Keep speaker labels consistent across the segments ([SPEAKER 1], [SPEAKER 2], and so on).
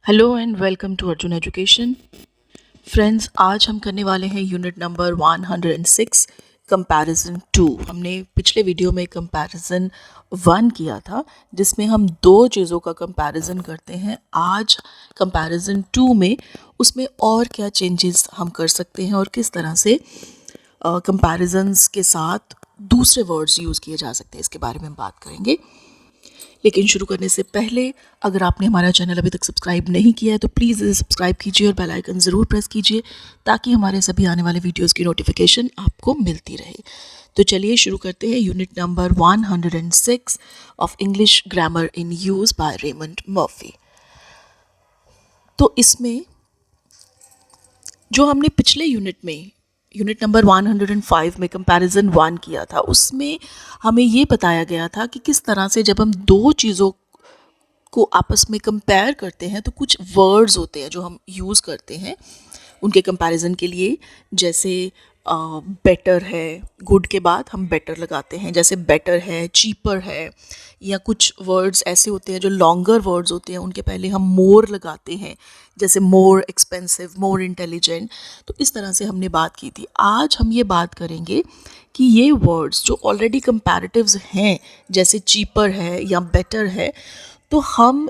[SPEAKER 1] Hello and welcome to Arjun education. Friends, आज हम करने वाले हैं यूनिट नंबर 106 कंपैरिजन 2। हमने पिछले वीडियो में कंपैरिजन 1 किया था जिसमें हम दो चीज़ों का कंपैरिजन करते हैं। आज कंपैरिजन 2 में उसमें और क्या चेंजेस हम कर सकते हैं और किस तरह से कंपैरिजन्स के साथ दूसरे वर्ड्स यूज़ किए जा सकते हैं, इसके बारे में हम बात करेंगे। लेकिन शुरू करने से पहले अगर आपने हमारा चैनल अभी तक सब्सक्राइब नहीं किया है तो प्लीज़ इसे सब्सक्राइब कीजिए और बेल आइकन ज़रूर प्रेस कीजिए ताकि हमारे सभी आने वाले वीडियोस की नोटिफिकेशन आपको मिलती रहे। तो चलिए शुरू करते हैं unit number 106 of English grammar in use by Raymond Murphy. तो इसमें जो हमने पिछले यूनिट नंबर 105 में कंपैरिजन 1 किया था, उसमें हमें ये बताया गया था कि किस तरह से जब हम दो चीज़ों को आपस में कंपेयर करते हैं तो कुछ वर्ड्स होते हैं जो हम यूज़ करते हैं उनके कंपैरिजन के लिए। जैसे बेटर है, गुड के बाद हम बेटर लगाते हैं, जैसे बेटर है, चीपर है, या कुछ वर्ड्स ऐसे होते हैं जो लॉन्गर वर्ड्स होते हैं उनके पहले हम मोर लगाते हैं, जैसे मोर एक्सपेंसिव, मोर इंटेलिजेंट। तो इस तरह से हमने बात की थी। आज हम ये बात करेंगे कि ये वर्ड्स जो ऑलरेडी कंपैरेटिव्स हैं, जैसे चीपर है या बेटर है, तो हम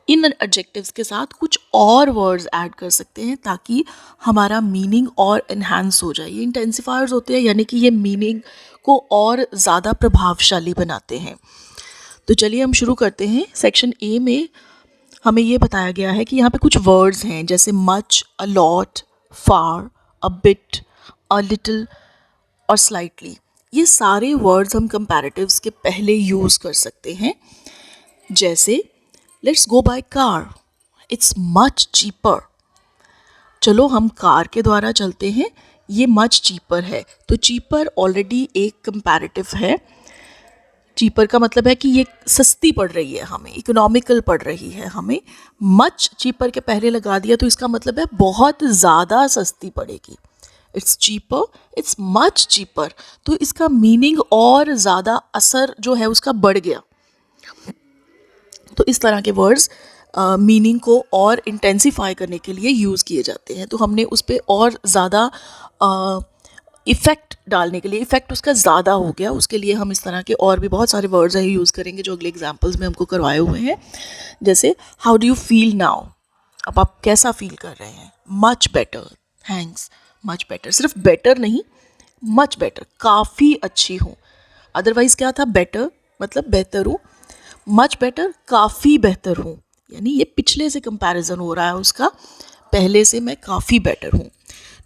[SPEAKER 1] इन एडजेक्टिव्स के साथ कुछ और वर्ड्स ऐड कर सकते हैं ताकि हमारा मीनिंग और इन्हांस हो जाए। ये इंटेंसिफायर्स होते हैं, यानी कि ये मीनिंग को और ज़्यादा प्रभावशाली बनाते हैं। तो चलिए हम शुरू करते हैं। सेक्शन ए में हमें ये बताया गया है कि यहाँ पे कुछ वर्ड्स हैं जैसे much, a lot, far, a bit, a little और स्लाइटली। ये सारे वर्ड्स हम कंपैरेटिव्स के पहले यूज़ कर सकते हैं। जैसे let's go by car, it's much cheaper. चलो हम कार के द्वारा चलते हैं, ये मच चीपर है। तो चीपर ऑलरेडी एक कंपैरेटिव है। चीपर का मतलब है कि ये सस्ती पड़ रही है हमें, इकोनॉमिकल पड़ रही है हमें। मच चीपर के पहले लगा दिया तो इसका मतलब है बहुत ज़्यादा सस्ती पड़ेगी। It's cheaper, it's much cheaper. तो इसका मीनिंग और ज़्यादा असर जो है उसका बढ़ गया। तो इस तरह के वर्ड्स मीनिंग को और इंटेंसिफाई करने के लिए यूज़ किए जाते हैं। तो हमने उस पर और ज़्यादा इफ़ेक्ट डालने के लिए, इफ़ेक्ट उसका ज़्यादा हो गया, उसके लिए हम इस तरह के और भी बहुत सारे वर्ड्स है यूज़ करेंगे जो अगले एग्जाम्पल्स में हमको करवाए हुए हैं। जैसे how do you feel now, अब आप कैसा फील कर रहे हैं। Much better, thanks, much better. सिर्फ बेटर नहीं, मच बेटर, काफ़ी अच्छी हूँ। अदरवाइज़ क्या था, बेटर मतलब बेहतर हूँ, मच बेटर काफ़ी बेहतर हूँ, यानी ये पिछले से कंपैरिजन हो रहा है उसका, पहले से मैं काफ़ी बेटर हूँ।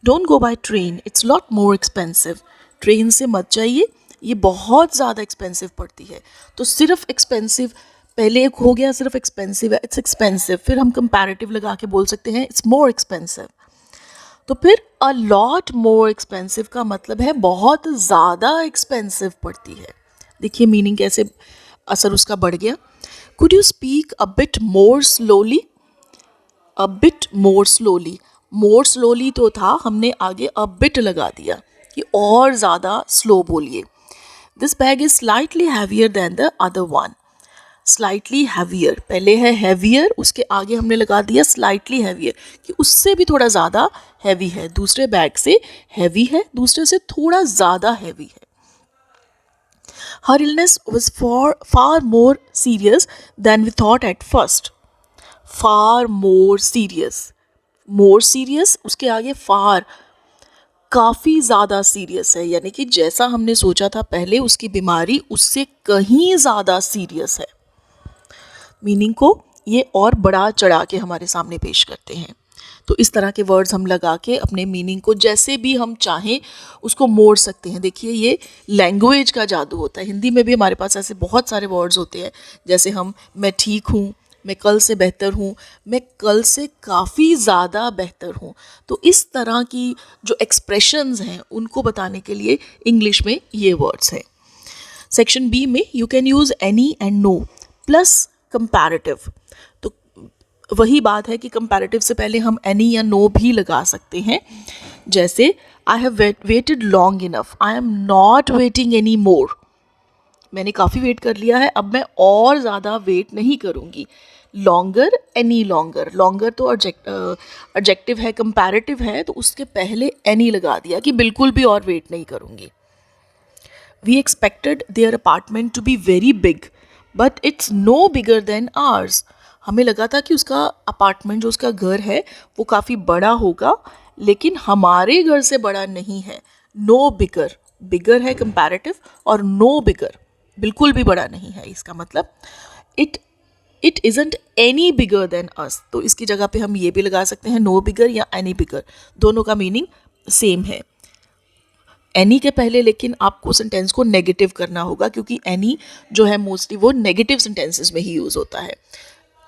[SPEAKER 1] Don't go by train, it's lot more expensive. Train से मत जाइए, ये बहुत ज़्यादा एक्सपेंसिव पड़ती है। तो सिर्फ एक्सपेंसिव पहले एक हो गया, सिर्फ एक्सपेंसिव है, इट्स एक्सपेंसिव। फिर हम कंपैरेटिव लगा के बोल सकते हैं इट्स मोर एक्सपेंसिव। तो फिर अ लॉट मोर एक्सपेंसिव का मतलब है बहुत ज़्यादा एक्सपेंसिव पड़ती है। देखिए मीनिंग कैसे असर उसका बढ़ गया। Could you speak a bit more slowly, a bit more slowly. More slowly तो था, हमने आगे अ बिट लगा दिया कि और ज़्यादा स्लो बोलिए। This bag is slightly heavier than the other one. Slightly heavier, पहले है हैवियर, उसके आगे हमने लगा दिया स्लाइटली हैवियर कि उससे भी थोड़ा ज़्यादा हैवी है, दूसरे बैग से हैवी है, दूसरे से थोड़ा ज़्यादा हैवी है। Her illness was far more serious than we thought at first. Far more serious. More serious, उसके आगे far, काफ़ी ज़्यादा सीरियस है, यानी कि जैसा हमने सोचा था पहले उसकी बीमारी उससे कहीं ज़्यादा सीरियस है। मीनिंग को ये और बढ़ा चढ़ा के हमारे सामने पेश करते हैं। तो इस तरह के वर्ड्स हम लगा के अपने मीनिंग को जैसे भी हम चाहें उसको मोड़ सकते हैं। देखिए ये लैंग्वेज का जादू होता है। हिंदी में भी हमारे पास ऐसे बहुत सारे वर्ड्स होते हैं, जैसे हम मैं ठीक हूँ, मैं कल से बेहतर हूँ, मैं कल से काफ़ी ज़्यादा बेहतर हूँ। तो इस तरह की जो एक्सप्रेशंस हैं उनको बताने के लिए इंग्लिश में ये वर्ड्स हैं। सेक्शन बी में you can use any and no plus comparative. तो वही बात है कि कंपैरेटिव से पहले हम एनी या नो भी लगा सकते हैं। जैसे I have waited long enough, I am not waiting any more. मैंने काफ़ी वेट कर लिया है, अब मैं और ज़्यादा वेट नहीं करूँगी. Longer, any longer. लॉन्गर तो एडजेक्टिव है, कंपैरेटिव है, तो उसके पहले एनी लगा दिया कि बिल्कुल भी और वेट नहीं करूँगी. We expected their apartment to be very big, but it's no bigger than ours. हमें लगा था कि उसका अपार्टमेंट, जो उसका घर है, वो काफ़ी बड़ा होगा, लेकिन हमारे घर से बड़ा नहीं है. नो बिगर, बिगर है कंपैरेटिव, और नो बिगर बिल्कुल भी बड़ा नहीं है. इसका मतलब it isn't any bigger than us. तो इसकी जगह पे हम ये भी लगा सकते हैं, नो बिगर या एनी बिगर, दोनों का मीनिंग सेम है. एनी के पहले लेकिन आपको सेंटेंस को नेगेटिव करना होगा, क्योंकि एनी जो है मोस्टली वो नेगेटिव सेंटेंसेस में ही यूज़ होता है.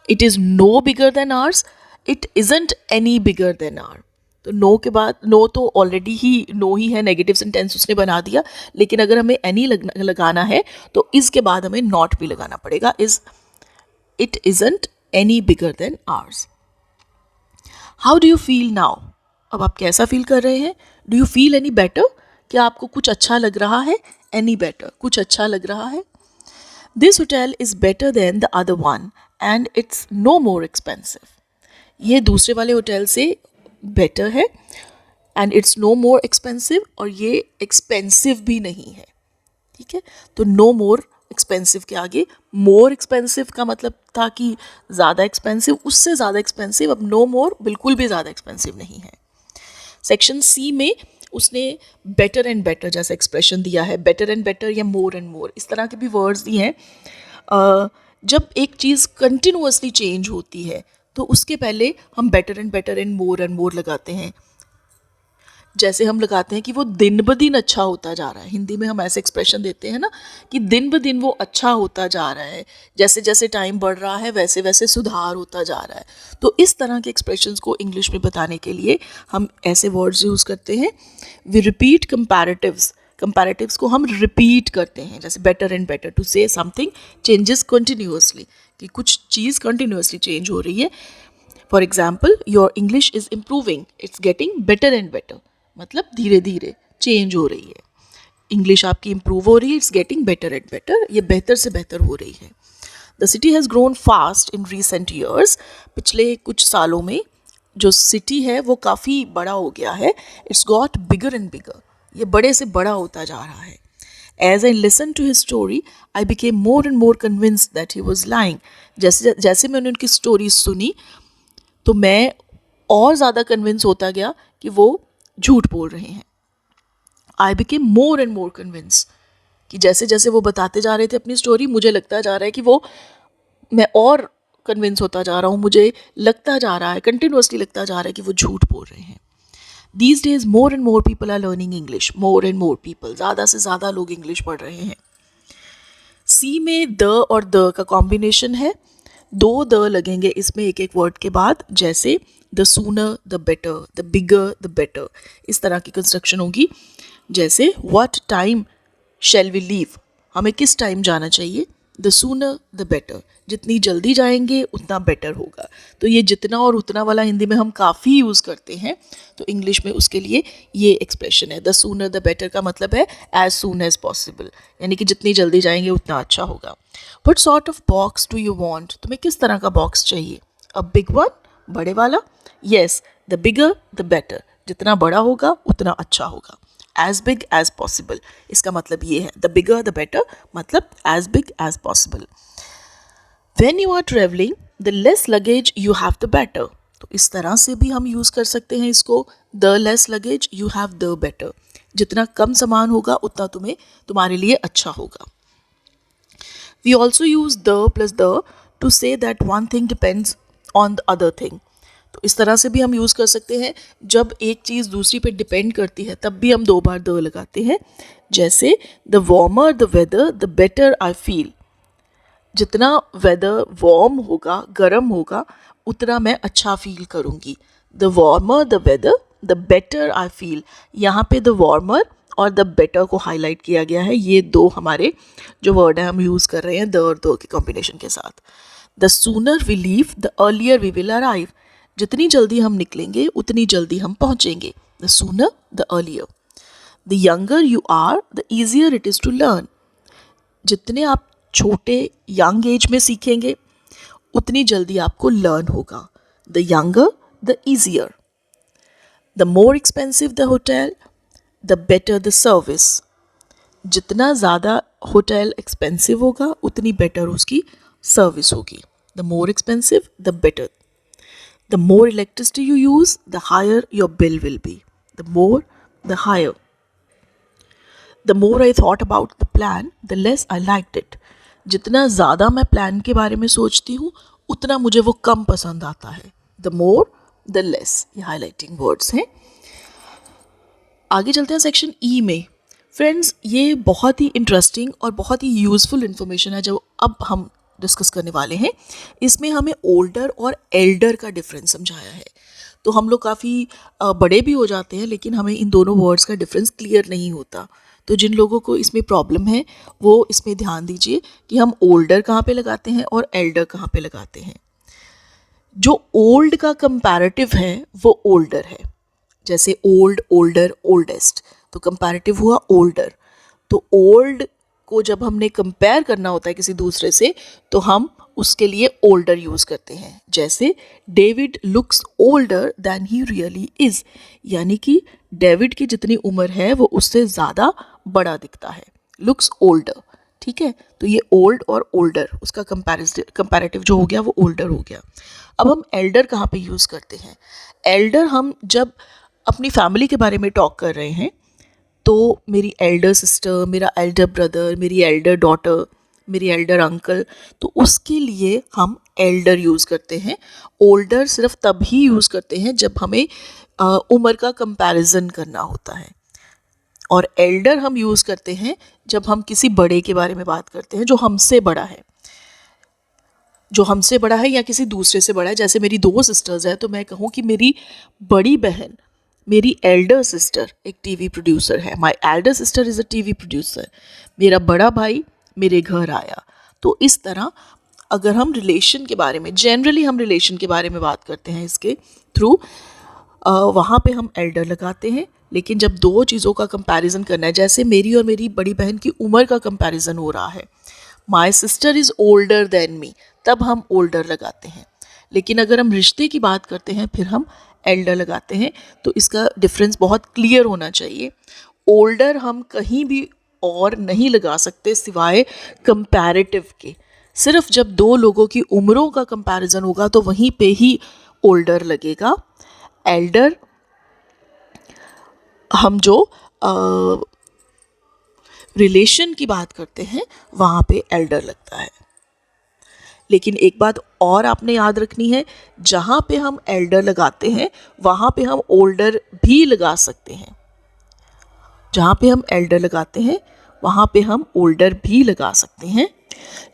[SPEAKER 1] It is no bigger than ours, it isn't any bigger than our. तो नो के बाद, नो तो ऑलरेडी ही नो ही है, नेगेटिव सेंटेंस उसने बना दिया, लेकिन अगर हमें एनी लगाना है तो इसके बाद हमें नॉट भी लगाना पड़ेगा. It isn't any bigger than ours. How do you feel now? अब आप कैसा फील कर रहे हैं? Do you feel any better? क्या आपको कुछ अच्छा लग रहा है? एनी बेटर, कुछ अच्छा लग रहा है. This hotel is better than the other one and it's no more expensive. ये दूसरे वाले होटल से बेटर है, and it's no more expensive, और ये एक्सपेंसिव भी नहीं है. ठीक है, तो नो मोर एक्सपेंसिव के आगे मोर एक्सपेंसिव का मतलब था कि ज़्यादा एक्सपेंसिव, उससे ज़्यादा एक्सपेंसिव. अब नो मोर बिल्कुल भी ज़्यादा एक्सपेंसिव नहीं है. सेक्शन सी में उसने बेटर एंड बेटर जैसा एक्सप्रेशन दिया है. बेटर एंड बेटर या मोर एंड मोर, इस तरह के भी वर्ड्स दिए हैं. जब एक चीज़ कंटिन्यूअसली चेंज होती है तो उसके पहले हम बेटर एंड मोर लगाते हैं. जैसे हम लगाते हैं कि वो दिन ब दिन अच्छा होता जा रहा है. हिंदी में हम ऐसे एक्सप्रेशन देते हैं ना कि दिन ब दिन वो अच्छा होता जा रहा है, जैसे जैसे टाइम बढ़ रहा है वैसे वैसे सुधार होता जा रहा है. तो इस तरह के एक्सप्रेशंस को इंग्लिश में बताने के लिए हम ऐसे वर्ड्स यूज़ करते हैं. वी रिपीट कंपैरेटिव्स को हम रिपीट करते हैं. जैसे better and better, to say something changes continuously, कि कुछ चीज़ कंटिन्यूअसली चेंज हो रही है. For example, your English is improving, it's getting better and better, मतलब धीरे धीरे चेंज हो रही है. इंग्लिश आपकी इम्प्रूव हो रही है, it's getting better and better, ये बेहतर से बेहतर हो रही है. The city has grown fast in recent years. पिछले कुछ सालों में जो सिटी है वो काफ़ी बड़ा हो गया है. It's got bigger and bigger, ये बड़े से बड़ा होता जा रहा है. As I listen to his story I became more and more convinced that he was lying. जैसे जैसे मैंने उनकी स्टोरी सुनी तो मैं और ज़्यादा कन्विंस होता गया कि वो झूठ बोल रहे हैं. आई became more and more convince, कि जैसे जैसे वो बताते जा रहे थे अपनी स्टोरी, मुझे लगता जा रहा है कि वो, मैं और कन्विंस होता जा रहा हूँ, मुझे लगता जा रहा है, कंटिन्यूसली लगता जा रहा है कि वो झूठ बोल रहे हैं. These days more and more people are learning English. More and more people, ज़्यादा से ज़्यादा लोग इंग्लिश पढ़ रहे हैं. सी में द और द का कॉम्बिनेशन है. दो द लगेंगे इसमें एक एक वर्ड के बाद, जैसे the sooner the better, the bigger the better, इस तरह की कंस्ट्रक्शन होगी. जैसे what time shall we leave, हमें किस टाइम जाना चाहिए. द सूनर द बेटर, जितनी जल्दी जाएंगे उतना बेटर होगा. तो ये जितना और उतना वाला हिंदी में हम काफ़ी यूज़ करते हैं, तो इंग्लिश में उसके लिए ये एक्सप्रेशन है. द सूनर द बेटर का मतलब है एज सून एज पॉसिबल, यानी कि जितनी जल्दी जाएंगे उतना अच्छा होगा. What sort of box do you want, तुम्हें किस तरह का बॉक्स चाहिए. अ बिग वन, बड़े वाला. Yes, the bigger the better, जितना बड़ा होगा उतना अच्छा होगा. एज बिग एज पॉसिबल, इसका मतलब ये है. द बिगर द बेटर मतलब as big as possible. When you are travelling the less luggage you have the better. तो इस तरह से भी हम यूज़ कर सकते हैं इसको. The less luggage you have the better, जितना कम सामान होगा उतना तुम्हारे लिए अच्छा होगा. We also use the plus the to say that one thing depends on the other thing. तो इस तरह से भी हम यूज़ कर सकते हैं. जब एक चीज़ दूसरी पे डिपेंड करती है तब भी हम दो बार द लगाते हैं. जैसे the warmer the whether the better I feel, जितना वेदर वार्म होगा, गर्म होगा, उतना मैं अच्छा फील करूँगी. The warmer the whether the better I feel, यहाँ पे द वार्मर और द बेटर को हाईलाइट किया गया है. ये दो हमारे जो वर्ड है हम यूज़ कर रहे हैं द और दो के कॉम्बिनेशन के साथ. The sooner we leave the earlier we will arrive, जितनी जल्दी हम निकलेंगे उतनी जल्दी हम पहुँचेंगे. The sooner the earlier. The younger you are the easier it is to learn, जितने आप छोटे यंग एज में सीखेंगे उतनी जल्दी आपको लर्न होगा. The younger the easier. The more expensive the hotel the better the service. जितना ज़्यादा होटल एक्सपेंसिव होगा उतनी बेटर उसकी सर्विस होगी. The more expensive the better. The more electricity you use the higher your bill will be. The more the higher. The more I thought about the plan the less I liked it. जितना ज़्यादा मैं plan के बारे में सोचती हूँ उतना मुझे वो कम पसंद आता है. The more the less. ये हाईलाइटिंग वर्ड्स हैं. आगे चलते हैं सेक्शन ई में. फ्रेंड्स, ये बहुत ही इंटरेस्टिंग और बहुत ही यूज़फुल इन्फॉर्मेशन है जो अब हम डिस्कस करने वाले हैं. इसमें हमें ओल्डर और एल्डर का डिफरेंस समझाया है. तो हम लोग काफ़ी बड़े भी हो जाते हैं लेकिन हमें इन दोनों वर्ड्स का डिफरेंस क्लियर नहीं होता. तो जिन लोगों को इसमें प्रॉब्लम है वो इसमें ध्यान दीजिए कि हम ओल्डर कहाँ पे लगाते हैं और एल्डर कहाँ पे लगाते हैं. जो ओल्ड का कंपैरेटिव है वो ओल्डर है. जैसे ओल्ड, ओल्डर, ओल्डेस्ट, तो कंपैरेटिव हुआ ओल्डर. तो ओल्ड को जब हमने कंपेयर करना होता है किसी दूसरे से तो हम उसके लिए ओल्डर यूज़ करते हैं. जैसे David looks older than he really is. यानी कि डेविड की जितनी उम्र है वो उससे ज़्यादा बड़ा दिखता है. Looks older. ठीक है, तो ये ओल्ड और ओल्डर उसका कंपैरेटिव जो हो गया वो ओल्डर हो गया. अब हम एल्डर कहाँ पे यूज़ करते हैं. एल्डर हम जब अपनी फैमिली के बारे में टॉक कर रहे हैं तो मेरी एल्डर सिस्टर, मेरा एल्डर ब्रदर, मेरी एल्डर डॉटर, मेरी एल्डर अंकल, तो उसके लिए हम एल्डर यूज़ करते हैं. ओल्डर सिर्फ तभी यूज़ करते हैं जब हमें उम्र का कंपैरिजन करना होता है. और एल्डर हम यूज़ करते हैं जब हम किसी बड़े के बारे में बात करते हैं जो हमसे बड़ा है, जो हमसे बड़ा है या किसी दूसरे से बड़ा है. जैसे मेरी 2 सिस्टर्स हैं तो मैं कहूँ कि मेरी बड़ी बहन, मेरी एल्डर सिस्टर एक टीवी प्रोड्यूसर है. My Elder sister is a TV producer. मेरा बड़ा भाई मेरे घर आया. तो इस तरह अगर हम रिलेशन के बारे में, जनरली हम रिलेशन के बारे में बात करते हैं इसके थ्रू, वहाँ पे हम एल्डर लगाते हैं. लेकिन जब 2 चीज़ों का कंपैरिजन करना है, जैसे मेरी और मेरी बड़ी बहन की उम्र का कंपैरिजन हो रहा है, my sister is older than मी, तब हम ओल्डर लगाते हैं. लेकिन अगर हम रिश्ते की बात करते हैं फिर हम एल्डर लगाते हैं. तो इसका डिफरेंस बहुत क्लियर होना चाहिए. ओल्डर हम कहीं भी और नहीं लगा सकते सिवाय कंपैरेटिव के. सिर्फ जब 2 लोगों की उम्रों का कंपैरिजन होगा तो वहीं पे ही ओल्डर लगेगा. एल्डर हम जो रिलेशन की बात करते हैं वहाँ पे एल्डर लगता है. लेकिन एक बात और आपने याद रखनी है, जहाँ पे हम एल्डर लगाते हैं वहाँ पे हम ओल्डर भी लगा सकते हैं. जहाँ पे हम एल्डर लगाते हैं वहाँ पे हम ओल्डर भी लगा सकते हैं.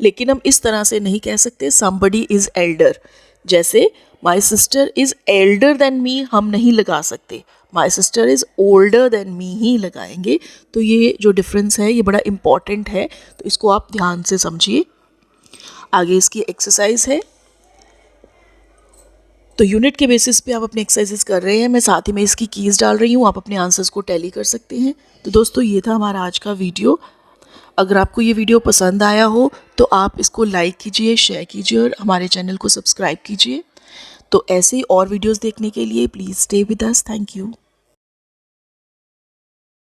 [SPEAKER 1] लेकिन हम इस तरह से नहीं कह सकते somebody इज़ एल्डर. जैसे my sister is elder than me हम नहीं लगा सकते, my sister is older than me ही लगाएंगे. तो ये जो डिफरेंस है ये बड़ा इम्पॉर्टेंट है, तो इसको आप ध्यान से समझिए. आगे इसकी एक्सरसाइज है. तो यूनिट के बेसिस पे आप अपने एक्सरसाइजेस कर रहे हैं, मैं साथ ही में इसकी कीज़ डाल रही हूँ, आप अपने आंसर्स को टैली कर सकते हैं. तो दोस्तों ये था हमारा आज का वीडियो. अगर आपको ये वीडियो पसंद आया हो तो आप इसको लाइक कीजिए, शेयर कीजिए और हमारे चैनल को सब्सक्राइब कीजिए. तो ऐसे ही और वीडियोस देखने के लिए please stay with us. Thank you.